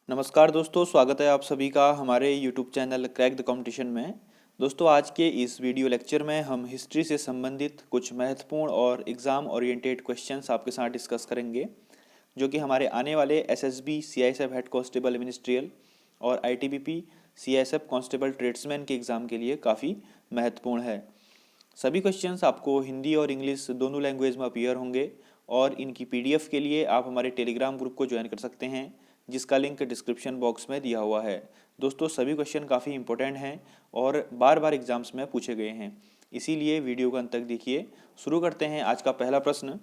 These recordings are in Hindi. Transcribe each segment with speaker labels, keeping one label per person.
Speaker 1: नमस्कार दोस्तों, स्वागत है आप सभी का हमारे YouTube channel crack the competition में। दोस्तों, आज के इस वीडियो लेक्चर में हम हिस्ट्री से संबंधित कुछ महत्वपूर्ण और एग्ज़ाम ओरिएंटेड क्वेश्चंस आपके साथ डिस्कस करेंगे, जो कि हमारे आने वाले SSB, CISF head constable ministerial और आईटीबीपी, सीआईएसएफ कांस्टेबल ट्रेड्समैन के एग्ज़ाम के लिए काफ़ी महत्वपूर्ण है। सभी क्वेश्चंस आपको हिंदी और इंग्लिश दोनों लैंग्वेज में अपीयर होंगे और इनकी पीडीएफ के लिए आप हमारे टेलीग्राम ग्रुप को ज्वाइन कर सकते हैं, जिसका लिंक डिस्क्रिप्शन बॉक्स में दिया हुआ है। दोस्तों, सभी क्वेश्चन काफ़ी इंपॉर्टेंट हैं और बार बार एग्जाम्स में पूछे गए हैं, इसीलिए वीडियो को अंत तक देखिए। शुरू करते हैं आज का पहला प्रश्न।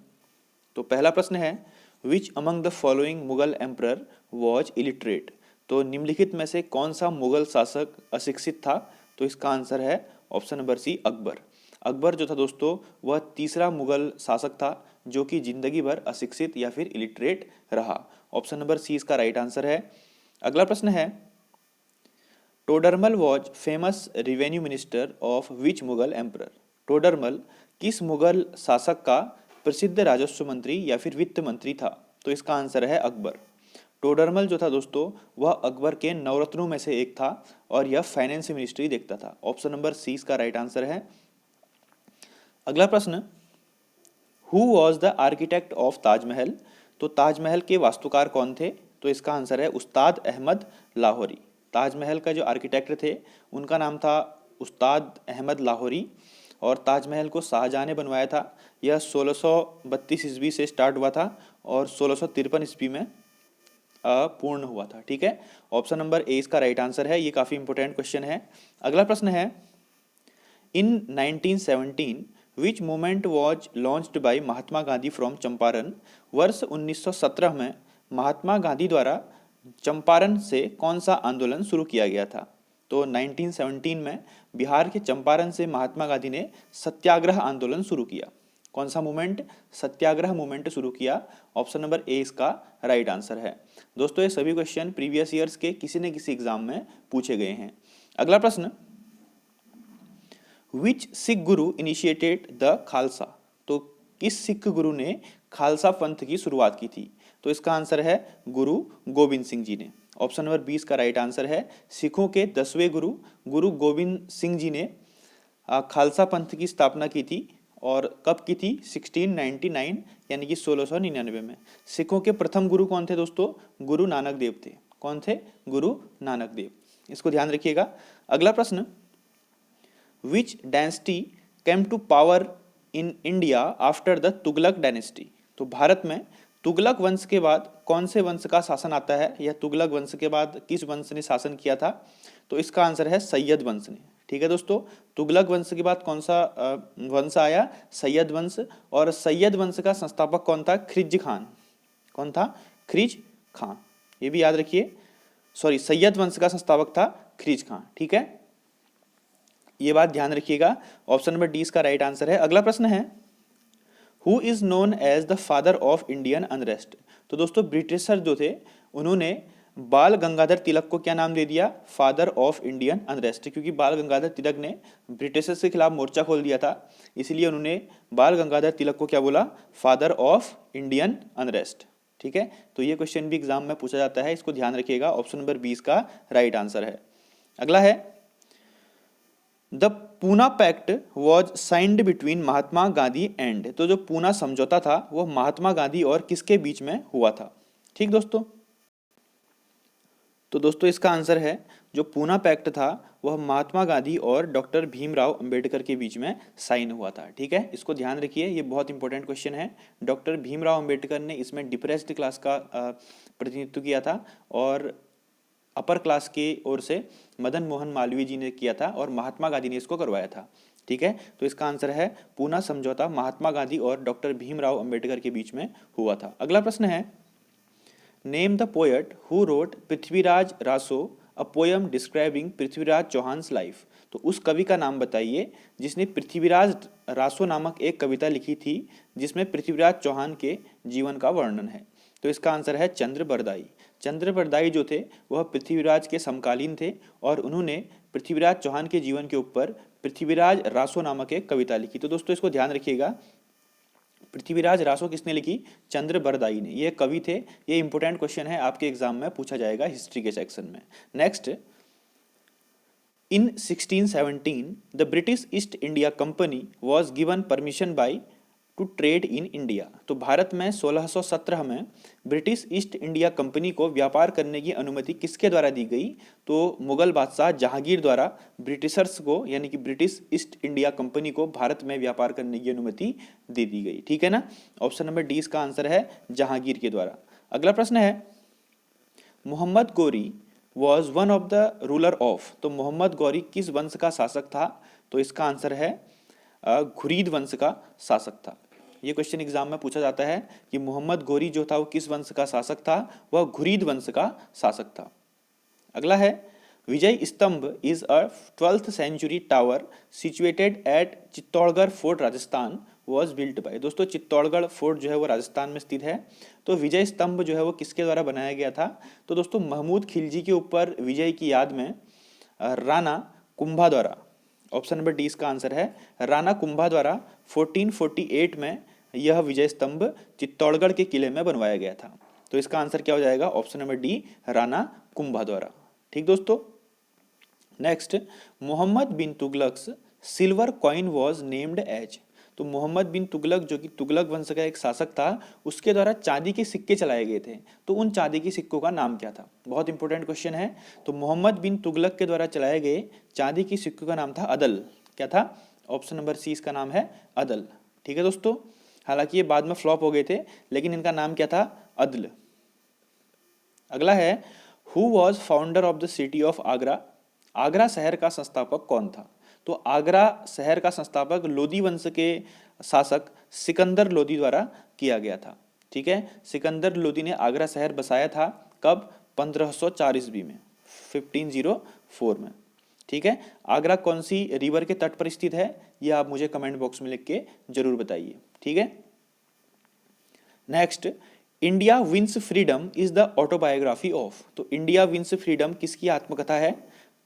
Speaker 1: तो पहला प्रश्न है, which among the following Mughal emperor was illiterate. तो निम्नलिखित में से कौन सा मुगल शासक अशिक्षित था? तो इसका आंसर है option number C, Akbar. Akbar जो था दोस्तों, वह तीसरा मुगल शासक था जो कि जिंदगी भर अशिक्षित या फिर इलिटरेट रहा। ऑप्शन नंबर सी इसका राइट आंसर है। अगला प्रश्न है, Todarmal was famous revenue minister of which Mughal emperor. Todarmal किस मुगल शासक का प्रसिद्ध राजस्व मंत्री या फिर वित्त मंत्री था? तो इसका आंसर है अकबर। टोडरमल जो था दोस्तों, वह अकबर के नवरत्नों में से एक था और यह फाइनेंस मिनिस्ट्री देखता था। ऑप्शन नंबर सी इसका राइट आंसर है। अगला प्रश्न, who was the architect of Taj Mahal. तो ताजमहल के वास्तुकार कौन थे? तो इसका आंसर है उस्ताद अहमद लाहौरी। ताजमहल का जो आर्किटेक्ट थे उनका नाम था उस्ताद अहमद लाहौरी और ताजमहल को शाहजहां ने बनवाया था। यह 1632 ईस्वी से स्टार्ट हुआ था और 1653 ईस्वी में पूर्ण हुआ था। ठीक है, ऑप्शन नंबर ए इसका राइट आंसर है। ये काफ़ी इंपॉर्टेंट क्वेश्चन है। अगला प्रश्न है, इन 1917 विच movement was launched by Mahatma Gandhi from Champaran. वर्ष 1917 में महात्मा गांधी द्वारा चंपारण से कौन सा आंदोलन शुरू किया गया था? तो 1917 में बिहार के चंपारण से महात्मा गांधी ने सत्याग्रह आंदोलन शुरू किया। कौन सा मूवमेंट? सत्याग्रह मूवमेंट शुरू किया। ऑप्शन नंबर ए इसका राइट आंसर है। दोस्तों, ये सभी क्वेश्चन प्रीवियस ईयर्स के किसी न किसी एग्जाम में पूछे गए हैं। अगला प्रश्न, विच सिख गुरु इनिशिएटेड द खालसा। तो किस सिख गुरु ने खालसा पंथ की शुरुआत की थी? तो इसका आंसर है गुरु गोविंद सिंह जी ने। ऑप्शन नंबर 20 का राइट आंसर है। सिखों के 10वें गुरु गुरु गोविंद सिंह जी ने खालसा पंथ की स्थापना की थी। और कब की थी? 1699 यानी कि 1699 में। सिखों के प्रथम गुरु कौन थे दोस्तों? गुरु नानक देव थे। कौन थे? गुरु नानक देव। इसको ध्यान रखिएगा। अगला प्रश्न, which dynasty came to power in India after the Tughlaq dynasty. तो भारत में तुगलक वंश के बाद कौन से वंश का शासन आता है, या तुगलक वंश के बाद किस वंश ने शासन किया था? तो इसका आंसर है सैयद वंश ने। ठीक है दोस्तों, तुगलक वंश के बाद कौन सा वंश आया? सैयद वंश। और सैयद वंश का संस्थापक कौन था? खिलजी खान। कौन था? खिलजी खान। ये भी याद रखिए। सॉरी, सैयद वंश का संस्थापक था खिलजी खान। ठीक है, ये बात ध्यान रखिएगा। ऑप्शन नंबर डी इसका राइट आंसर है। अगला प्रश्न है, who is known as the father of Indian unrest. तो दोस्तों, ब्रिटिशर जो थे उन्होंने बाल गंगाधर तिलक को क्या नाम दे दिया? Father of Indian unrest. क्योंकि बाल गंगाधर तिलक ने ब्रिटिशर्स के खिलाफ मोर्चा खोल दिया था, इसलिए उन्होंने बाल गंगाधर तिलक को क्या बोला? Father of Indian unrest. ठीक है, तो ये क्वेश्चन भी एग्जाम में पूछा जाता है, इसको ध्यान रखिएगा। ऑप्शन नंबर 20 का राइट आंसर है। अगला है, the Poona pact was signed between Mahatma Gandhi and. तो जो पूना समझौता था वह महात्मा गांधी और किसके बीच में हुआ था? ठीक दोस्तों, तो दोस्तों इसका आंसर है, जो पूना पैक्ट था वह महात्मा गांधी और डॉक्टर भीमराव अंबेडकर के बीच में साइन हुआ था। ठीक है, इसको ध्यान रखिए, ये बहुत इंपॉर्टेंट क्वेश्चन है। डॉक्टर भीमराव अंबेडकर ने इसमें डिप्रेस्ड क्लास का प्रतिनिधित्व किया था और अपर क्लास की ओर से मदन मोहन मालवीय जी ने किया था और महात्मा गांधी ने इसको करवाया था। ठीक है, तो इसका आंसर है पूना समझौता महात्मा गांधी और डॉक्टर भीमराव अंबेडकर के बीच में हुआ था। अगला प्रश्न है, name the poet who wrote Prithviraj Raso a poem describing Prithviraj Chauhan's life. तो उस कवि का नाम बताइए जिसने पृथ्वीराज रासो नामक एक कविता लिखी थी जिसमें पृथ्वीराज चौहान के जीवन का वर्णन है। तो इसका आंसर है चंद्र बरदाई। चंद्र बरदाई जो थे वह पृथ्वीराज के समकालीन थे और उन्होंने पृथ्वीराज चौहान के जीवन के ऊपर पृथ्वीराज रासो नामक एक कविता लिखी। तो दोस्तों इसको ध्यान रखिएगा, पृथ्वीराज रासो किसने लिखी? चंद्र बरदाई ने। ये कवि थे। ये इंपॉर्टेंट क्वेश्चन है, आपके एग्जाम में पूछा जाएगा हिस्ट्री के सेक्शन में। Next, in 1617 the British east India company was given permission by two trade in India. तो भारत में 1617 में ब्रिटिश ईस्ट इंडिया कंपनी को व्यापार करने की अनुमति किसके द्वारा दी गई? तो मुगल बादशाह जहांगीर द्वारा ब्रिटिशर्स को, यानी कि ब्रिटिश ईस्ट इंडिया कंपनी को भारत में व्यापार करने की अनुमति दे दी गई। ठीक है ना, ऑप्शन नंबर डी इसका आंसर है, जहांगीर के द्वारा। अगला प्रश्न है, Mohammad Ghori was one of the ruler of. तो मोहम्मद गौरी किस वंश का शासक था? तो इसका आंसर है घुरीद वंश का शासक था। ये क्वेश्चन एग्जाम में पूछा जाता है कि मोहम्मद गौरी जो था वो किस वंश का शासक था? वह घुरीद वंश का शासक था। अगला है, Vijay Stambh is a 12th century tower situated at Chittorgarh fort Rajasthan was built by. दोस्तों चित्तौड़गढ़ फोर्ट जो है वो राजस्थान में स्थित है। तो विजय स्तंभ जो है वो किसके द्वारा बनाया गया था? तो दोस्तों महमूद खिलजी के ऊपर विजय की याद में राणा कुंभा द्वारा, ऑप्शन नंबर डी इसका आंसर है, राणा कुंभा द्वारा 1448 में यह विजय स्तंभ चित्तौड़गढ़ के किले में बनवाया गया था। तो इसका आंसर क्या हो जाएगा? Option number D, Rana Kumbha द्वारा। ठीक दोस्तों, next, Mohammad bin Tughlaq's silver coin was named as. तो मोहम्मद बिन तुगलक जो कि तुगलक वंश का एक शासक था, उसके द्वारा चांदी के सिक्के चलाए गए थे। तो उन चांदी के सिक्कों का नाम क्या था? बहुत इंपॉर्टेंट क्वेश्चन है। तो मोहम्मद बिन तुगलक के द्वारा चलाए गए चांदी के सिक्कों का नाम था अदल। क्या था? ऑप्शन नंबर सी इसका नाम है, अदल। ठीक है दोस्तों, हालांकि ये बाद में फ्लॉप हो गए थे, लेकिन इनका नाम क्या था? अदल। अगला है, who was founder of the city of Agra. Agra शहर का संस्थापक कौन था? तो आगरा शहर का संस्थापक लोदी वंश के शासक सिकंदर लोदी द्वारा किया गया था। ठीक है, सिकंदर लोदी ने आगरा शहर बसाया था। कब? 1504 ईस्वी में, 1504 में। ठीक है, आगरा कौन सी रिवर के तट पर स्थित है? ये आप मुझे कमेंट बॉक्स में लिख के जरूर बताइए। ठीक है, next, India wins freedom is the autobiography of. तो इंडिया विंस फ्रीडम किसकी आत्मकथा है?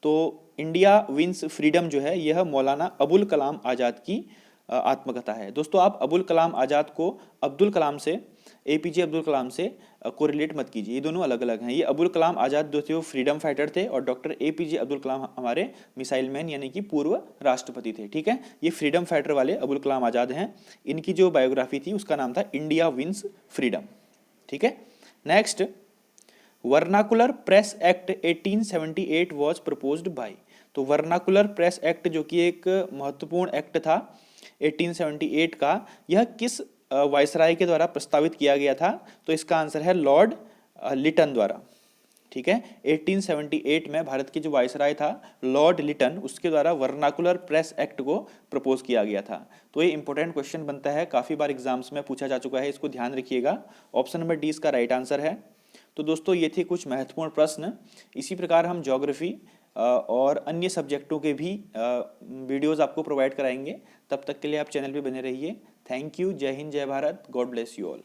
Speaker 1: तो इंडिया विंस फ्रीडम जो है यह मौलाना अबुल कलाम आज़ाद की आत्मकथा है। दोस्तों आप अबुल कलाम आज़ाद को अब्दुल कलाम से, एपीजे अब्दुल कलाम से कोरिलेट मत कीजिए, ये दोनों अलग अलग हैं। ये अबुल कलाम आज़ाद जो थे वो फ्रीडम फाइटर थे, और डॉक्टर एपीजे अब्दुल कलाम हमारे मिसाइल मैन यानी कि पूर्व राष्ट्रपति थे। ठीक है, ये फ्रीडम फाइटर वाले अबुल कलाम आज़ाद हैं। इनकी जो बायोग्राफी थी उसका नाम था इंडिया विंस फ्रीडम। ठीक है, next, vernacular press act 1878 was proposed by. तो वर्नाकुलर प्रेस एक्ट जो कि एक महत्वपूर्ण एक्ट था 1878 का, यह किस वायसराय के द्वारा प्रस्तावित किया गया था? तो इसका आंसर है लॉर्ड लिटन द्वारा। ठीक है, 1878 में भारत के जो वायसराय था लॉर्ड लिटन, उसके द्वारा वर्नाकुलर प्रेस एक्ट को प्रपोज किया गया था। तो ये इंपॉर्टेंट क्वेश्चन बनता है, काफी बार एग्जाम्स में पूछा जा चुका है, इसको ध्यान रखिएगा। ऑप्शन नंबर डी इसका राइट आंसर है। तो दोस्तों ये थे कुछ महत्वपूर्ण प्रश्न। इसी प्रकार हम ज्योग्राफी और अन्य सब्जेक्टों के भी वीडियोस आपको प्रोवाइड कराएंगे। तब तक के लिए आप चैनल पे बने रहिए। Thank you. जय हिंद, जय Bharat, God bless you all.